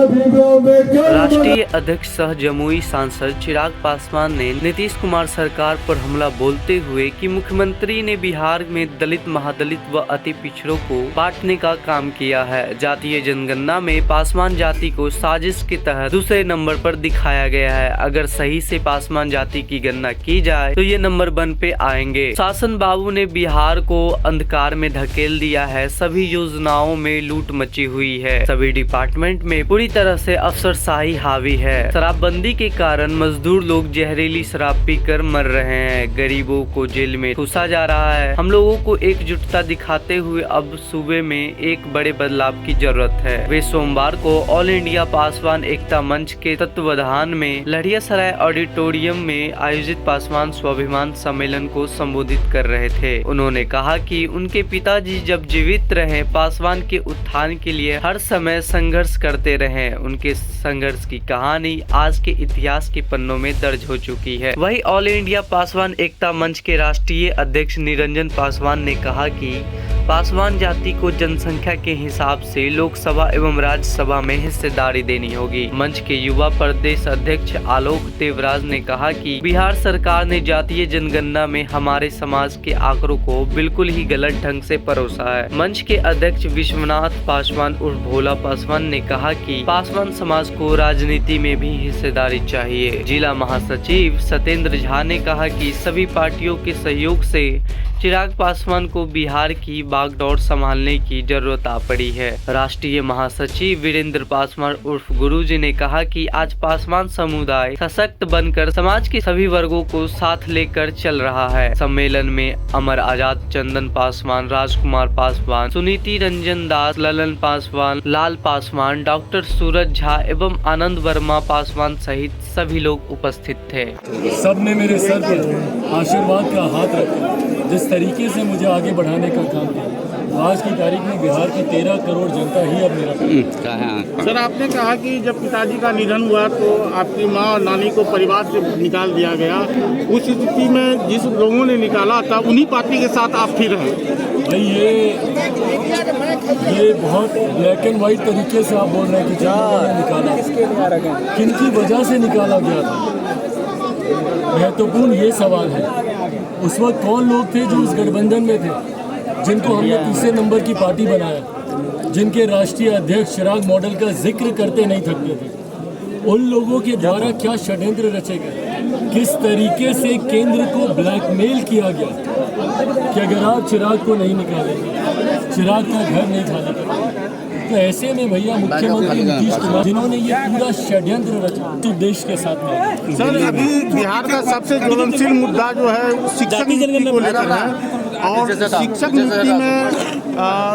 राष्ट्रीय अध्यक्ष सह जमुई सांसद चिराग पासवान ने नीतीश कुमार सरकार पर हमला बोलते हुए कि मुख्यमंत्री ने बिहार में दलित, महादलित व अति पिछड़ों को बांटने का काम किया है। जातीय जनगणना में पासवान जाति को साजिश के तहत दूसरे नंबर पर दिखाया गया है। अगर सही से पासवान जाति की गणना की जाए तो ये नंबर 1 पे आएंगे। शासन बाबू ने बिहार को अंधकार में धकेल दिया है। सभी योजनाओं में लूट मची हुई है। सभी डिपार्टमेंट में पूरी तरह से अफसरशाही हावी है। शराबबंदी के कारण मजदूर लोग जहरीली शराब पीकर मर रहे हैं। गरीबों को जेल में ठूसा जा रहा है। हम लोगों को एकजुटता दिखाते हुए अब सूबे में एक बड़े बदलाव की जरूरत है। वे सोमवार को ऑल इंडिया पासवान एकता मंच के तत्वावधान में लड़ियासराय ऑडिटोरियम में आयोजित पासवान स्वाभिमान सम्मेलन को संबोधित कर रहे थे। उन्होंने कहा कि उनके पिताजी जब जीवित रहे पासवान के उत्थान के लिए हर समय संघर्ष करते रहे। उनके संघर्ष की कहानी आज के इतिहास के पन्नों में दर्ज हो चुकी है। वही ऑल इंडिया पासवान एकता मंच के राष्ट्रीय अध्यक्ष निरंजन पासवान ने कहा कि पासवान जाति को जनसंख्या के हिसाब से लोकसभा एवं राज्यसभा में हिस्सेदारी देनी होगी। मंच के युवा प्रदेश अध्यक्ष आलोक देवराज ने कहा कि बिहार सरकार ने जातीय जनगणना में हमारे समाज के आंकड़ों को बिल्कुल ही गलत ढंग से परोसा है। मंच के अध्यक्ष विश्वनाथ पासवान उर्फ भोला पासवान ने कहा कि पासवान समाज को राजनीति में भी हिस्सेदारी चाहिए। जिला महासचिव सत्येंद्र झा ने कहा कि सभी पार्टियों के सहयोग से चिराग पासवान को बिहार की बागडोर संभालने की जरूरत आ पड़ी है। राष्ट्रीय महासचिव वीरेंद्र पासवान उर्फ गुरुजी ने कहा कि आज पासवान समुदाय सशक्त बनकर समाज के सभी वर्गों को साथ लेकर चल रहा है। सम्मेलन में अमर आजाद, चंदन पासवान, राजकुमार पासवान, सुनीति रंजन दास, ललन पासवान, लाल पासवान, डॉक्टर सूरज झा एवं आनंद वर्मा पासवान सहित सभी लोग उपस्थित थे। सबने मेरे सर पर आशीर्वाद का हाथ रखा। जिस तरीके से मुझे आगे बढ़ाने का काम किया, तो आज की तारीख में बिहार की 13 करोड़ जनता ही अब मेरा सर, आपने कहा कि जब पिताजी का निधन हुआ तो आपकी माँ और नानी को परिवार से निकाल दिया गया। उस स्थिति में जिस लोगों ने निकाला था उन्हीं पार्टी के साथ आप फिर हैं। भाई ये बहुत ब्लैक एंड व्हाइट तरीके से आप बोल रहे हैं कि निकाला, किन की वजह से निकाला गया था। महत्वपूर्ण ये सवाल है, उस वक्त कौन लोग थे जो उस गठबंधन में थे, जिनको हमने तीसरे नंबर की पार्टी बनाया, जिनके राष्ट्रीय अध्यक्ष चिराग मॉडल का जिक्र करते नहीं थकते थे। उन लोगों के द्वारा क्या षड्यंत्र रचे गए, किस तरीके से केंद्र को ब्लैकमेल किया गया कि अगर आप चिराग को नहीं निकालेंगे, चिराग का घर नहीं खाली करेंगे। तो ऐसे में भैया मुख्यमंत्री नीतीश कुमार, जिन्होंने ये पूरा षड्यंत्र रचा, तो देश के साथ में। सर, अभी बिहार का सबसे ज्वलनशील मुद्दा जो है शिक्षक नियुक्ति को लेकर है। और शिक्षक नियुक्ति में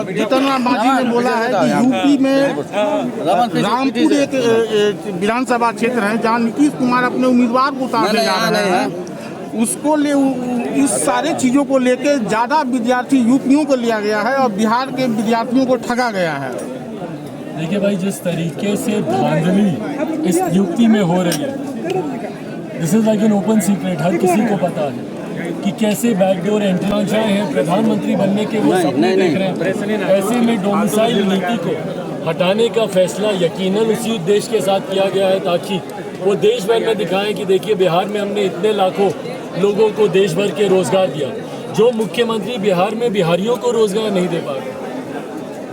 जीतन राम मांझी ने बोला है कि यूपी में रामपुर एक विधानसभा क्षेत्र है जहाँ नीतीश कुमार अपने उम्मीदवार को उतारने जा रहे हैं। उसको ले इस सारे चीज़ों को लेकर ज़्यादा विद्यार्थी यूपियों को लिया गया है और बिहार के विद्यार्थियों को ठगा गया है। देखिए भाई, जिस तरीके से धांधली इस नियुक्ति में हो रही है, this is like an open secret. हर किसी को पता है कि कैसे बैकडोर एंट्री जाए हैं। प्रधानमंत्री बनने के वो सपने देख रहे हैं। ऐसे में डोमिसाइल नीति को हटाने का फैसला यकीनन उसी उद्देश्य के साथ किया गया है ताकि वो देश भर में दिखाएं कि देखिए बिहार में हमने इतने लाखों लोगों को देश भर के रोजगार दिया। जो मुख्यमंत्री बिहार में बिहारियों को रोजगार नहीं दे पा रहे,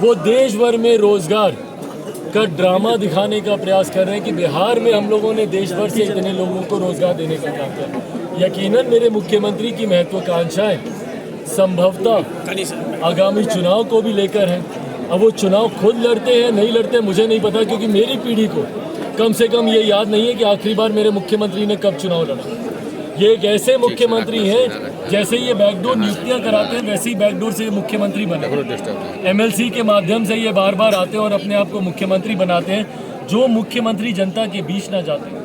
वो देश भर में रोजगार का ड्रामा दिखाने का प्रयास कर रहे हैं कि बिहार में हम लोगों ने देश भर से इतने लोगों को रोजगार देने का काम किया। यकीनन मेरे मुख्यमंत्री की महत्वाकांक्षाएं संभवतः आगामी चुनाव को भी लेकर हैं। अब वो चुनाव खुद लड़ते हैं नहीं लड़ते मुझे नहीं पता, क्योंकि मेरी पीढ़ी को कम से कम ये याद नहीं है कि आखिरी बार मेरे मुख्यमंत्री ने कब चुनाव लड़ा। ये एक ऐसे मुख्यमंत्री हैं, जैसे ये बैकडोर नियुक्तियां कराते हैं वैसे ही बैकडोर से मुख्यमंत्री बने। एमएलसी के माध्यम से ये बार बार आते हैं और अपने आप को मुख्यमंत्री बनाते हैं। जो मुख्यमंत्री जनता के बीच ना जाते।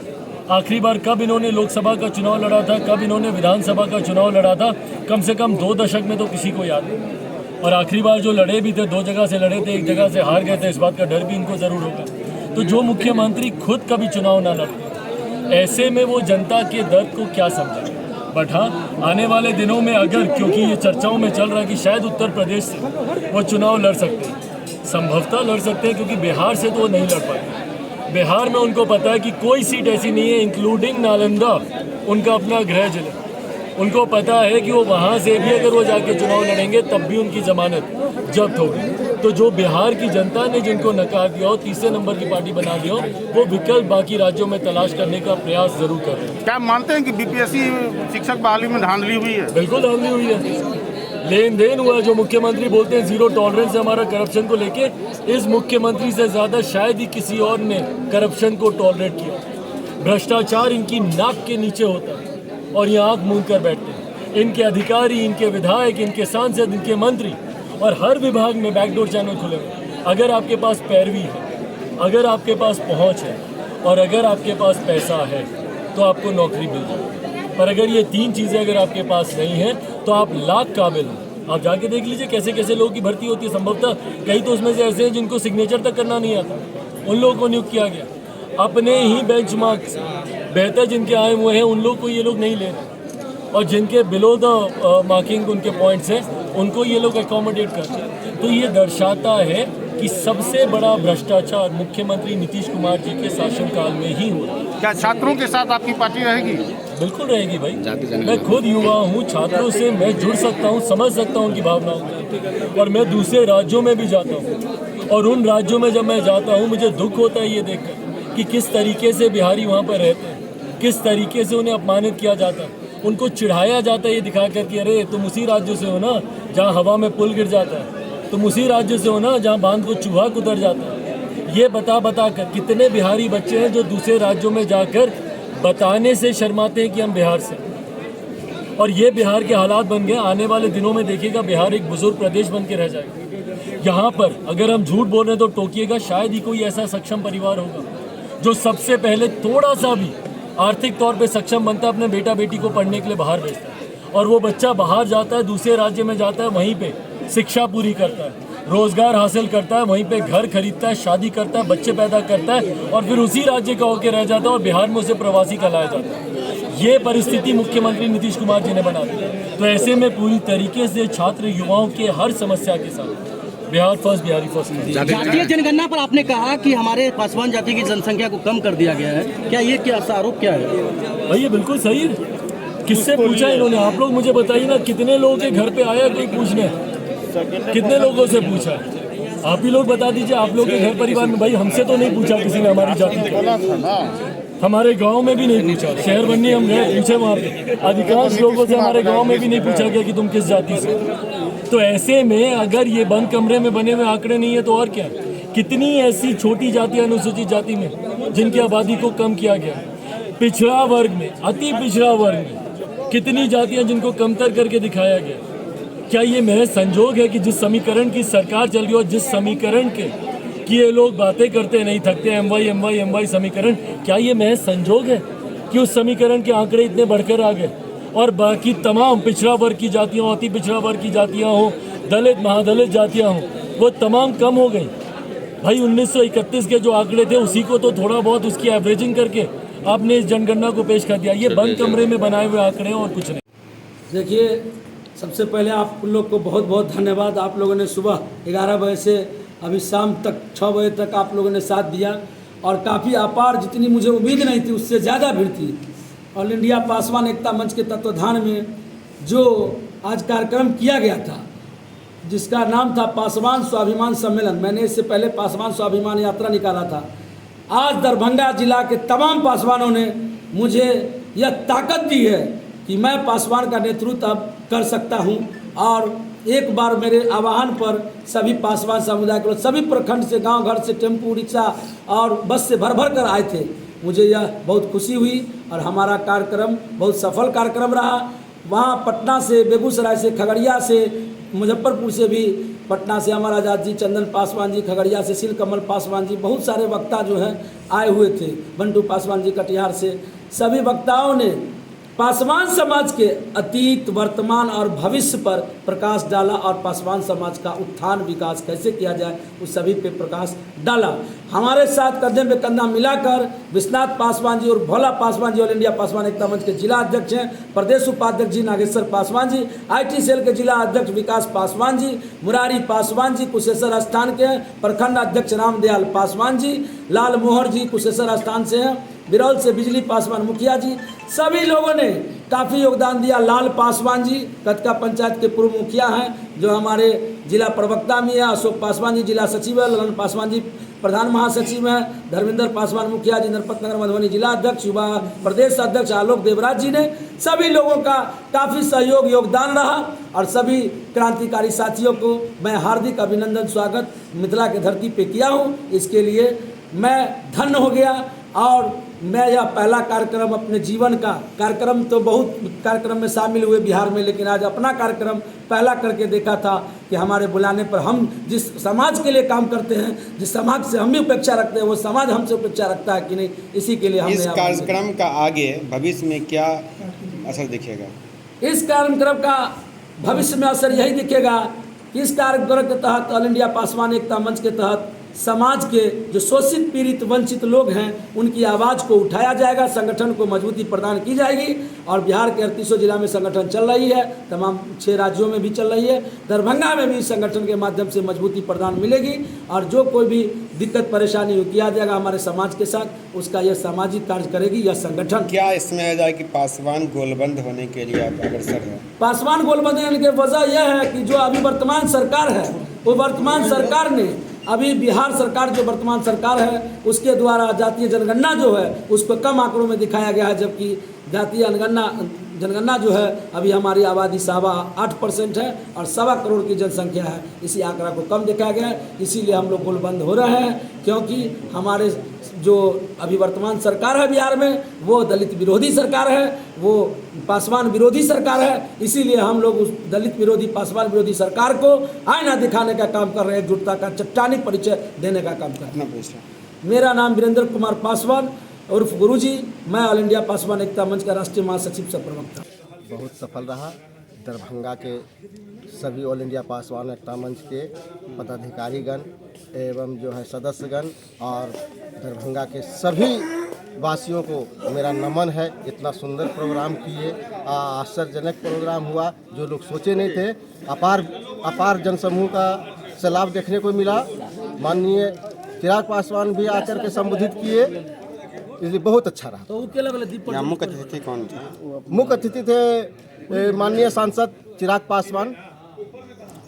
आखिरी बार कब इन्होंने लोकसभा का चुनाव लड़ा था, कब इन्होंने विधानसभा का चुनाव लड़ा था, कम से कम 2 दशक में तो किसी को याद नहीं। और आखिरी बार जो लड़े भी थे 2 जगह से लड़े थे, 1 जगह से हार गए थे। इस बात का डर भी इनको जरूर होगा। तो जो मुख्यमंत्री खुद कभी चुनाव ना लड़ते, ऐसे में वो जनता के दर्द को क्या समझे। बट हाँ, आने वाले दिनों में अगर, क्योंकि ये चर्चाओं में चल रहा है कि शायद उत्तर प्रदेश से वो चुनाव लड़ सकते हैं, संभवतः लड़ सकते हैं, क्योंकि बिहार से तो वो नहीं लड़ पाए। बिहार में उनको पता है कि कोई सीट ऐसी नहीं है, इंक्लूडिंग नालंदा, उनका अपना गृह जिला। उनको पता है कि वो वहाँ से भी अगर वो जाके चुनाव लड़ेंगे तब भी उनकी जमानत जब्त होगी। तो जो बिहार की जनता ने जिनको नकार दिया हो, तीसरे नंबर की पार्टी बना दिया हो, वो विकल्प बाकी राज्यों में तलाश करने का प्रयास जरूर कर रहे हैं। क्या मानते हैं कि बीपीएससी शिक्षक बहाली में धांधली हुई है? बिल्कुल धांधली हुई है, लेन देन हुआ है। जो मुख्यमंत्री बोलते हैं जीरो टॉलरेंस है हमारा करप्शन को लेके, इस मुख्यमंत्री से ज्यादा शायद ही किसी और ने करप्शन को टॉलरेट किया। भ्रष्टाचार इनकी नाक के नीचे होता है और ये आंख मूंद कर बैठते हैं। इनके अधिकारी, इनके विधायक, इनके सांसद, इनके मंत्री और हर विभाग में बैकडोर चैनल खुले हुए। अगर आपके पास पैरवी है, अगर आपके पास पहुंच है और अगर आपके पास पैसा है तो आपको नौकरी मिल जाएगी। पर अगर ये तीन चीज़ें अगर आपके पास नहीं है तो आप लाख काबिल हो। आप जाके देख लीजिए कैसे कैसे लोगों की भर्ती होती है। संभवतः कई तो उसमें से ऐसे हैं जिनको सिग्नेचर तक करना नहीं आता, उन लोगों को नियुक्त किया गया। अपने ही बेंचमार्क से बेहतर जिनके आए हुए हैं उन लोग को ये लोग नहीं ले रहे, और जिनके बिलो द मार्किंग उनके पॉइंट्स हैं उनको ये लोग अकोमोडेट करते हैं। तो ये दर्शाता है कि सबसे बड़ा भ्रष्टाचार मुख्यमंत्री नीतीश कुमार जी के शासनकाल में ही हो रहा है। क्या छात्रों के साथ आपकी पार्टी रहेगी? बिल्कुल रहेगी भाई। मैं खुद युवा हूँ, छात्रों से मैं जुड़ सकता हूँ, समझ सकता हूँ उनकी भावनाओं को, और मैं दूसरे राज्यों में भी जाता हूँ। और उन राज्यों में जब मैं जाता हूँ मुझे दुख होता है ये देखकर कि किस तरीके से बिहारी वहाँ पर रहते हैं, किस तरीके से उन्हें अपमानित किया जाता है, उनको चिढ़ाया जाता है ये दिखा कर कि अरे तुम उसी राज्य से हो ना जहाँ हवा में पुल गिर जाता है, तुम उसी राज्य से हो ना जहाँ बांध को चूहा कुतर जाता है। ये बता कर कितने बिहारी बच्चे हैं जो दूसरे राज्यों में जाकर बताने से शर्माते हैं कि हम बिहार से। और ये बिहार के हालात बन गए। आने वाले दिनों में देखिएगा बिहार एक बुजुर्ग प्रदेश बन के रह जाएगा। यहाँ पर अगर हम झूठ बोल रहे हैं तो टोकिएगा, शायद ही कोई ऐसा सक्षम परिवार होगा जो सबसे पहले थोड़ा सा भी आर्थिक तौर पे सक्षम बनता है, अपने बेटा बेटी को पढ़ने के लिए बाहर भेजता है, और वो बच्चा बाहर जाता है, दूसरे राज्य में जाता है, वहीं पे शिक्षा पूरी करता है, रोजगार हासिल करता है, वहीं पे घर खरीदता है, शादी करता है, बच्चे पैदा करता है, और फिर उसी राज्य का होकर रह जाता है और बिहार में उसे प्रवासी कहलाया जाता है। ये परिस्थिति मुख्यमंत्री नीतीश कुमार जी ने बना दी। तो ऐसे में पूरी तरीके से छात्र युवाओं के हर समस्या के साथ बिहार फर्स्ट, बिहारी फर्स्ट। जातीय जनगणना पर आपने कहा कि हमारे पासवान जाति की जनसंख्या को कम कर दिया गया है, क्या ये क्या आरोप क्या है? भाई ये बिल्कुल सही है। किससे पूछा इन्होंने? आप लोग मुझे बताइए ना, कितने लोगों के घर पे आया कोई पूछने? कितने लोगों से पूछा? आप ही लोग बता दीजिए, आप लोग के घर परिवार में। भाई हमसे तो नहीं पूछा किसी ने हमारी जाति को, हमारे गांव में भी नहीं पूछा। शहर बननी हम गए पूछे, वहाँ पे अधिकांश लोगों से हमारे गांव में भी नहीं पूछा गया कि तुम किस जाति से। तो ऐसे में अगर ये बंद कमरे में बने हुए आंकड़े नहीं है तो और क्या? कितनी ऐसी छोटी जाति, अनुसूचित जाति में जिनकी आबादी को कम किया गया, पिछड़ा वर्ग में, अति पिछड़ा वर्ग में कितनी जातियां जिनको कमतर करके दिखाया गया। क्या ये महज संजोग है कि जिस समीकरण की सरकार चल रही हो, जिस समीकरण के कि ये लोग बातें करते नहीं थकते, एम वाई समीकरण, क्या ये महज संजोग है कि उस समीकरण के आंकड़े इतने बढ़कर आ गए और बाकी तमाम पिछड़ा वर्ग की जातियाँ, अति पिछड़ा वर्ग की जातियाँ हों, दलित महादलित जातियाँ हों, वो तमाम कम हो गई। भाई 1931 के जो आंकड़े थे उसी को तो थोड़ा बहुत उसकी एवरेजिंग करके आपने इस जनगणना को पेश कर दिया। ये बंद कमरे में बनाए हुए आंकड़े हैं और कुछ नहीं। देखिए, सबसे पहले आप लोग को बहुत बहुत धन्यवाद। आप लोगों ने सुबह 11 बजे से अभी शाम तक 6 बजे तक आप लोगों ने साथ दिया, और काफ़ी अपार, जितनी मुझे उम्मीद नहीं थी उससे ज़्यादा भीड़ थी। ऑल इंडिया पासवान एकता मंच के तत्वाधान में जो आज कार्यक्रम किया गया था, जिसका नाम था पासवान स्वाभिमान सम्मेलन, मैंने इससे पहले पासवान स्वाभिमान यात्रा निकाला था। आज दरभंगा जिला के तमाम पासवानों ने मुझे यह ताकत दी है कि मैं पासवान का नेतृत्व अब कर सकता हूं, और एक बार मेरे आह्वान पर सभी पासवान समुदाय के लोग सभी प्रखंड से, गांव घर से, टेम्पू, रिक्शा और बस से भर भर कर आए थे। मुझे यह बहुत खुशी हुई और हमारा कार्यक्रम बहुत सफल कार्यक्रम रहा। वहाँ पटना से, बेगूसराय से, खगड़िया से, मुजफ्फरपुर से भी, पटना से अमर आज़ाद जी, चंदन पासवान जी, खगड़िया से शील कमल पासवान जी, बहुत सारे वक्ता जो हैं आए हुए थे, बंटू पासवान जी कटिहार से। सभी वक्ताओं ने पासवान समाज के अतीत, वर्तमान और भविष्य पर प्रकाश डाला और पासवान समाज का उत्थान विकास कैसे किया जाए उस सभी पे प्रकाश डाला। हमारे साथ कंधे पे कंधा मिलाकर विश्वनाथ पासवान जी और भोला पासवान जी ऑल इंडिया पासवान एकता मंच के जिला अध्यक्ष हैं, प्रदेश उपाध्यक्ष जी नागेश्वर पासवान जी, IT सेल के जिला अध्यक्ष विकास पासवान जी, मुरारी पासवान जी कुशेश्वर स्थान के हैं, प्रखंड अध्यक्ष रामदयाल पासवान जी, लाल मोहर जी कुशेश्वर स्थान से हैं, बिरौल से बिजली पासवान मुखिया जी, सभी लोगों ने काफ़ी योगदान दिया। लाल पासवान जी कतका पंचायत के पूर्व मुखिया हैं, जो हमारे जिला प्रवक्ता में है, अशोक पासवान जी जिला सचिव है, ललन पासवान जी प्रधान महासचिव हैं, धर्मेंद्र पासवान मुखिया जी नरपत नगर मधुबनी जिला अध्यक्ष, युवा प्रदेश अध्यक्ष आलोक देवराज जी ने, सभी लोगों का काफ़ी सहयोग योगदान रहा। और सभी क्रांतिकारी साथियों को मैं हार्दिक अभिनंदन स्वागत मिथिला के धरती पे किया हूँ। इसके लिए मैं धन्य हो गया। और मैं यह पहला कार्यक्रम अपने जीवन का, कार्यक्रम तो बहुत कार्यक्रम में शामिल हुए बिहार में, लेकिन आज अपना कार्यक्रम पहला करके देखा था कि हमारे बुलाने पर हम जिस समाज के लिए काम करते हैं, जिस समाज से हम भी उपेक्षा रखते हैं, वो समाज हमसे उपेक्षा रखता है कि नहीं, इसी के लिए हमने इस कार्यक्रम का आगे भविष्य में क्या असर दिखेगा? इस कार्यक्रम का भविष्य में असर यही दिखेगा कि इस कार्यक्रम के तहत ऑल इंडिया पासवान एकता मंच के तहत समाज के जो शोषित पीड़ित वंचित लोग हैं उनकी आवाज़ को उठाया जाएगा, संगठन को मजबूती प्रदान की जाएगी। और बिहार के 38 जिला में संगठन चल रही है, तमाम 6 राज्यों में भी चल रही है, दरभंगा में भी संगठन के माध्यम से मजबूती प्रदान मिलेगी। और जो कोई भी दिक्कत परेशानी हो किया जाएगा हमारे समाज के साथ, उसका यह सामाजिक कार्य करेगी यह संगठन। क्या इसमें आ जाए कि पासवान गोलबंद होने के लिए आप अग्रसर हैं? पासवान गोलबंद होने की वजह यह है कि जो अभी वर्तमान सरकार है, वो वर्तमान सरकार ने अभी बिहार सरकार जो वर्तमान सरकार है उसके द्वारा जातीय जनगणना जो है उसको कम आंकड़ों में दिखाया गया है, जबकि जातीय जनगणना जो है अभी हमारी आबादी 8% है और 1.25 करोड़ की जनसंख्या है। इसी आंकड़ा को कम दिखाया गया है, इसीलिए हम लोग गोलबंद हो रहे हैं, क्योंकि हमारे जो अभी वर्तमान सरकार है बिहार में वो दलित विरोधी सरकार है, वो पासवान विरोधी सरकार है। इसीलिए हम लोग उस दलित विरोधी पासवान विरोधी सरकार को आईना दिखाने का काम कर रहे हैं, एकजुटता का चट्टानी परिचय देने का काम कर रहे हैं। मेरा नाम वीरेंद्र कुमार पासवान उर्फ गुरुजी, मैं ऑल इंडिया पासवान एकता मंच का राष्ट्रीय महासचिव से प्रवक्ता। बहुत सफल रहा। दरभंगा के सभी ऑल इंडिया पासवान एकता मंच के पदाधिकारीगण एवं जो है सदस्यगण और दरभंगा के सभी वासियों को मेरा नमन है। इतना सुंदर प्रोग्राम किए, आश्चर्यजनक प्रोग्राम हुआ, जो लोग सोचे नहीं थे। अपार जनसमूह का सैलाब देखने को मिला। माननीय चिराग पासवान भी आकर के संबोधित किए, इसलिए बहुत अच्छा रहा। तो मुख्य अतिथि कौन थे? मुख्य अतिथि थे माननीय सांसद चिराग पासवान।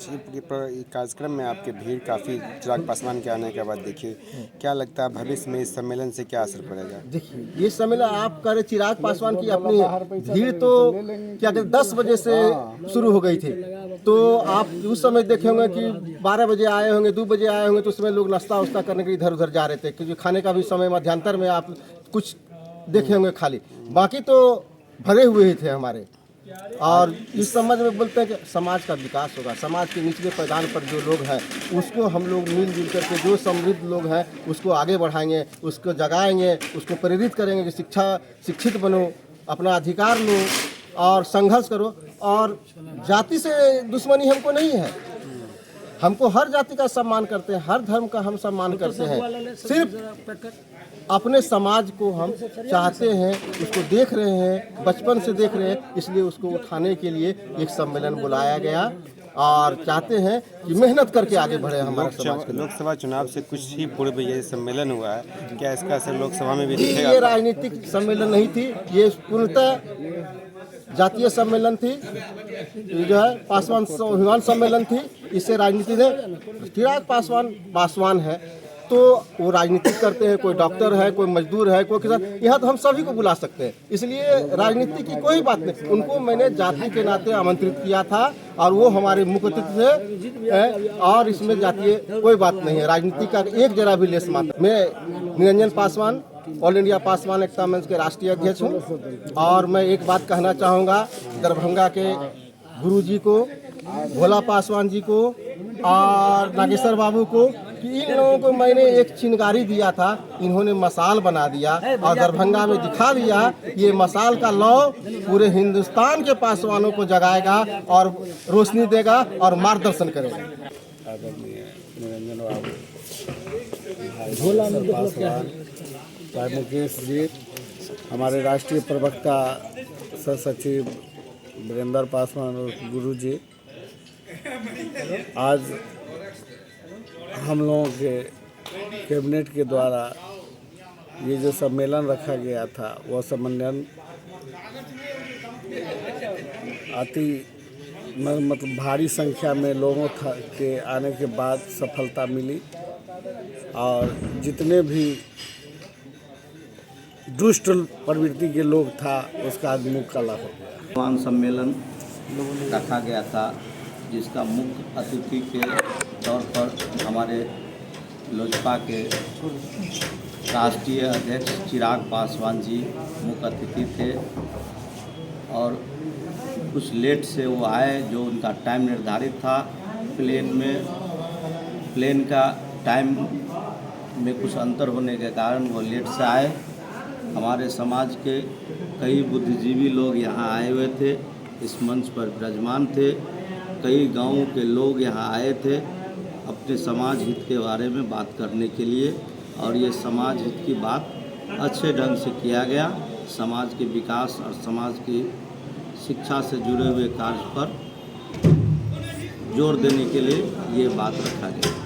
कार्यक्रम में आपके भीड़ काफ़ी चिराग पासवान के आने के बाद देखिए, क्या लगता है भविष्य में इस सम्मेलन से क्या असर पड़ेगा? देखिए ये सम्मेलन आप कह रहे चिराग पासवान की अपनी भीड़ तो क्या कहते 10 बजे से शुरू हो गई थी, तो आप उस समय देखे होंगे कि 12 बजे आए होंगे, 2 बजे आए होंगे, तो उसमें लोग नाश्ता वास्ता करने के इधर उधर जा रहे थे, क्योंकि खाने का भी समय मध्यांतर में आप कुछ देखे होंगे खाली, बाकी तो भरे हुए ही थे हमारे। और इस समझ में बोलते हैं कि समाज का विकास होगा, समाज के निचले पैदान पर जो लोग हैं उसको हम लोग मिलजुल करके, जो समृद्ध लोग हैं उसको आगे बढ़ाएंगे, उसको जगाएंगे, उसको प्रेरित करेंगे कि शिक्षित बनो, अपना अधिकार लो और संघर्ष करो। और जाति से दुश्मनी हमको नहीं है, हमको हर जाति का सम्मान करते हैं, हर धर्म का हम सम्मान करते हैं। सिर्फ अपने समाज को हम चाहते हैं, उसको देख रहे हैं, बचपन से देख रहे हैं, इसलिए उसको उठाने के लिए एक सम्मेलन बुलाया गया और चाहते हैं कि मेहनत करके आगे बढ़े हमारे समाज के। लोकसभा चुनाव से कुछ ही पूर्व ये सम्मेलन हुआ है, क्या इसका असर लोकसभा में भी दिखेगा? ये राजनीतिक सम्मेलन नहीं थी, ये पूर्णतः जातीय सम्मेलन थी, जो है पासवान स्वाभिमान सम्मेलन थी। इससे राजनीति ने चिराग पासवान है तो वो राजनीति करते हैं, कोई डॉक्टर है, कोई मजदूर है, कोई किसान, यहाँ तो हम सभी को बुला सकते हैं, इसलिए राजनीति की कोई बात नहीं। उनको मैंने जाति के नाते आमंत्रित किया था और वो हमारे मुख्य अतिथि थे और इसमें जातीय कोई बात नहीं है, राजनीति का एक जरा भी लेस मात्र। मैं निरंजन पासवान ऑल इंडिया पासवान एकता मंच के राष्ट्रीय अध्यक्ष हूँ और मैं एक बात कहना चाहूँगा दरभंगा के गुरुजी को, भोला पासवान जी को और नागेश्वर बाबू को कि इन लोगों को मैंने एक चिंगारी दिया था, इन्होंने मसाल बना दिया और दरभंगा में दिखा दिया। ये मसाल का लौ पूरे हिंदुस्तान के पासवानों को जगाएगा और रोशनी देगा और मार्गदर्शन करेगा। पासवान, भाई मुकेश जी, हमारे राष्ट्रीय प्रवक्ता सह सचिव वीरेंद्र पासवान और गुरु जी, आज हम लोगों के कैबिनेट के द्वारा ये जो सम्मेलन रखा गया था वह सम्मेलन मतलब भारी संख्या में लोगों के आने के बाद सफलता मिली और जितने भी दुष्ट प्रवृत्ति के लोग था उसका आज मुँह काला हो गया। स्वान सम्मेलन रखा गया था जिसका मुख्य अतिथि के तौर पर हमारे लोजपा के राष्ट्रीय अध्यक्ष चिराग पासवान जी मुख्य अतिथि थे और कुछ लेट से वो आए, जो उनका टाइम निर्धारित था। प्लेन का टाइम में कुछ अंतर होने के कारण वो लेट से आए। हमारे समाज के कई बुद्धिजीवी लोग यहाँ आए हुए थे, इस मंच पर विराजमान थे। कई गांवों के लोग यहाँ आए थे अपने समाज हित के बारे में बात करने के लिए, और ये समाज हित की बात अच्छे ढंग से किया गया। समाज के विकास और समाज की शिक्षा से जुड़े हुए कार्य पर जोर देने के लिए ये बात रखा गया।